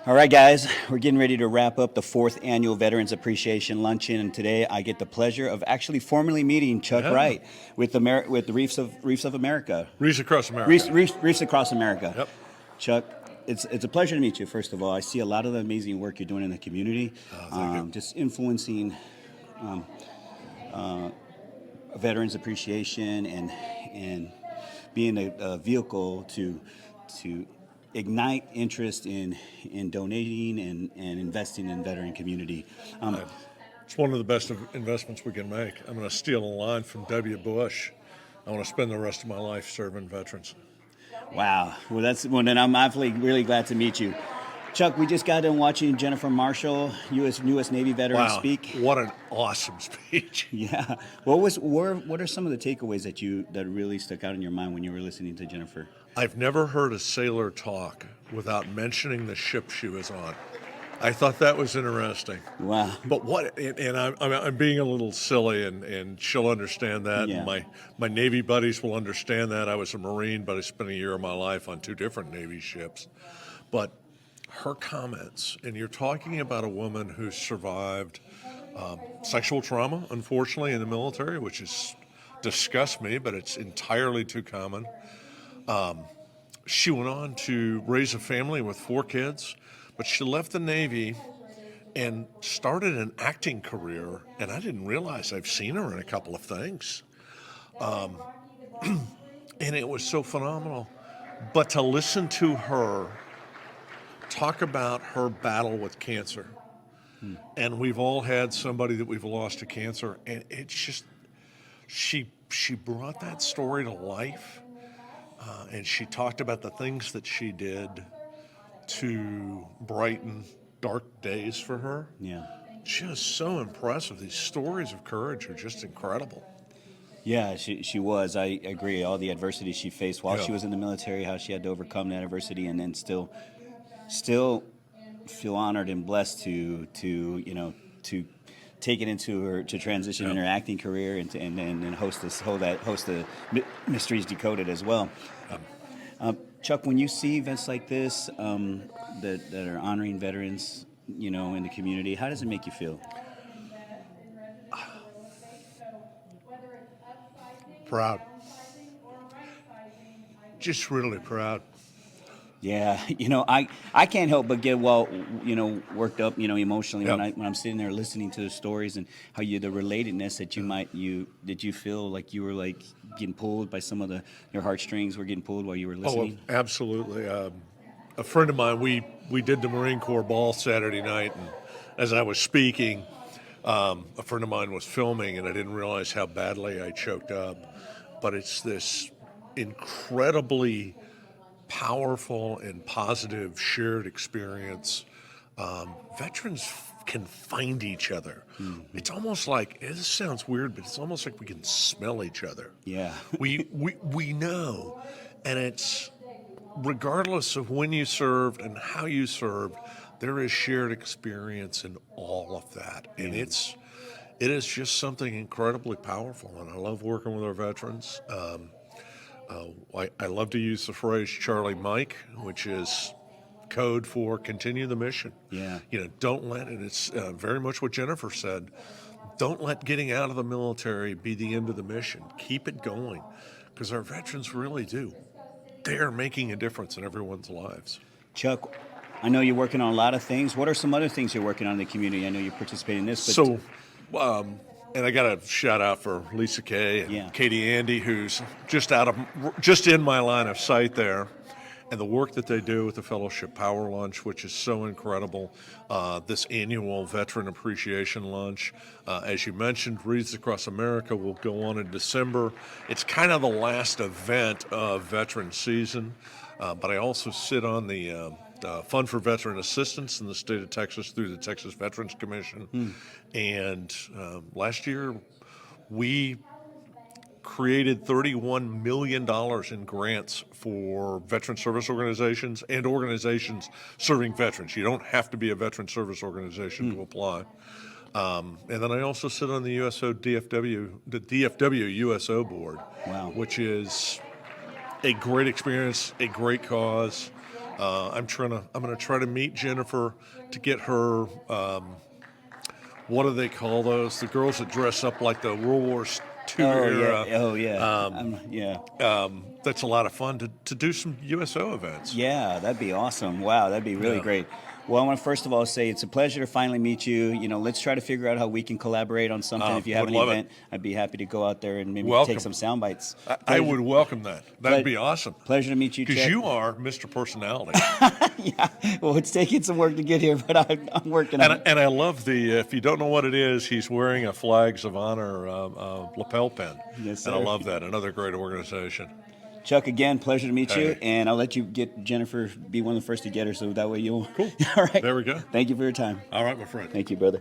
All right, guys, we're getting ready to wrap up the fourth annual Veterans Appreciation Luncheon, and today I get the pleasure of actually formally meeting Chuck Yeah. Wright with the Reefs of America, Wreaths across America. Reefs across America. Yep. Chuck, it's a pleasure to meet you. First of all, I see a lot of the amazing work you're doing in the community, Thank you. just influencing veterans appreciation and being a vehicle to ignite interest in donating and investing in veteran community. It's one of the best investments we can make. I'm going to steal a line from W. Bush. I want to spend the rest of my life serving veterans. Wow. Well, then I'm actually really glad to meet you. Chuck, we just got done watching Jennifer Marshall, U.S. Navy veteran, Wow, speak. what an awesome speech. Yeah. What are some of the takeaways that really stuck out in your mind when you were listening to Jennifer? I've never heard a sailor talk without mentioning the ship she was on. I thought that was interesting. Wow. But I'm being a little silly, and she'll understand that. Yeah. And my Navy buddies will understand that. I was a Marine, but I spent a year of my life on two different Navy ships. But her comments, and you're talking about a woman who survived sexual trauma, unfortunately, in the military, which is disgusts me, but it's entirely too common. She went on to raise a family with 4 kids, but she left the Navy and started an acting career, and I didn't realize I've seen her in a couple of things. And it was so phenomenal. But to listen to her talk about her battle with cancer, and we've all had somebody that we've lost to cancer, and it's just, she brought that story to life, and she talked about the things that she did to brighten dark days for her. Yeah. Just so impressive. These stories of courage are just incredible. Yeah, she was. I agree. All the adversity she faced while Yeah. she was in the military, how she had to overcome that adversity, and then still feel honored and blessed to take it into her to transition in her acting career and host the Mysteries Decoded as well. Chuck, when you see events like this that are honoring veterans, in the community, how does it make you feel? Proud. Just really proud. Yeah, I can't help but get worked up, emotionally Yeah. when I'm sitting there listening to the stories and how the relatedness that did you feel like you were like getting pulled by some of your heartstrings were getting pulled while you were listening? Oh, absolutely. A friend of mine, we did the Marine Corps ball Saturday night, and as I was speaking, a friend of mine was filming, and I didn't realize how badly I choked up. But it's this incredibly powerful and positive shared experience. Veterans can find each other. Mm-hmm. It's almost like, this sounds weird, but it's almost like we can smell each other. Yeah. We know, and it's regardless of when you served and how you served, there is shared experience in all of that, and it is just something incredibly powerful. And I love working with our veterans. I love to use the phrase Charlie Mike, which is code for continue the mission. Yeah. Don't let it. It's very much what Jennifer said. Don't let getting out of the military be the end of the mission. Keep it going, because our veterans really do. They are making a difference in everyone's lives. Chuck, I know you're working on a lot of things. What are some other things you're working on in the community? I know you participate in this. But And I got a shout out for Lisa Kay and Yeah. Katie Andy, who's just in my line of sight there, and the work that they do with the Fellowship Power Lunch, which is so incredible. This annual Veteran Appreciation Lunch, as you mentioned, Wreaths Across America will go on in December. It's kind of the last event of veteran season, but I also sit on the Fund for Veteran Assistance in the state of Texas through the Texas Veterans Commission. And last year, we created $31 million in grants for veteran service organizations and organizations serving veterans. You don't have to be a veteran service organization to apply. And then I also sit on the the DFW USO board, Wow. which is a great experience, a great cause. I'm going to try to meet Jennifer to get her. What do they call those? The girls that dress up like the World War II era. That's a lot of fun to do some USO events. Yeah, that'd be awesome. Wow, that'd be really great. Well, I want to first of all say it's a pleasure to finally meet you. You know, let's try to figure out how we can collaborate on something. If you have an event, I'd be happy to go out there and maybe take some sound bites. I would welcome that. That'd be awesome. Pleasure to meet you, because Chet. you are Mr. Personality. Yeah, well, it's taking some work to get here, but I'm working on it. And I love if you don't know what it is, he's wearing a Flags of Honor lapel pin. Yes, sir. And I love that. Another great organization. Chuck, again, pleasure to meet you, and I'll let you get Jennifer, be one of the first to get her, so that way you'll... Cool. All right. There we go. Thank you for your time. All right, my friend. Thank you, brother.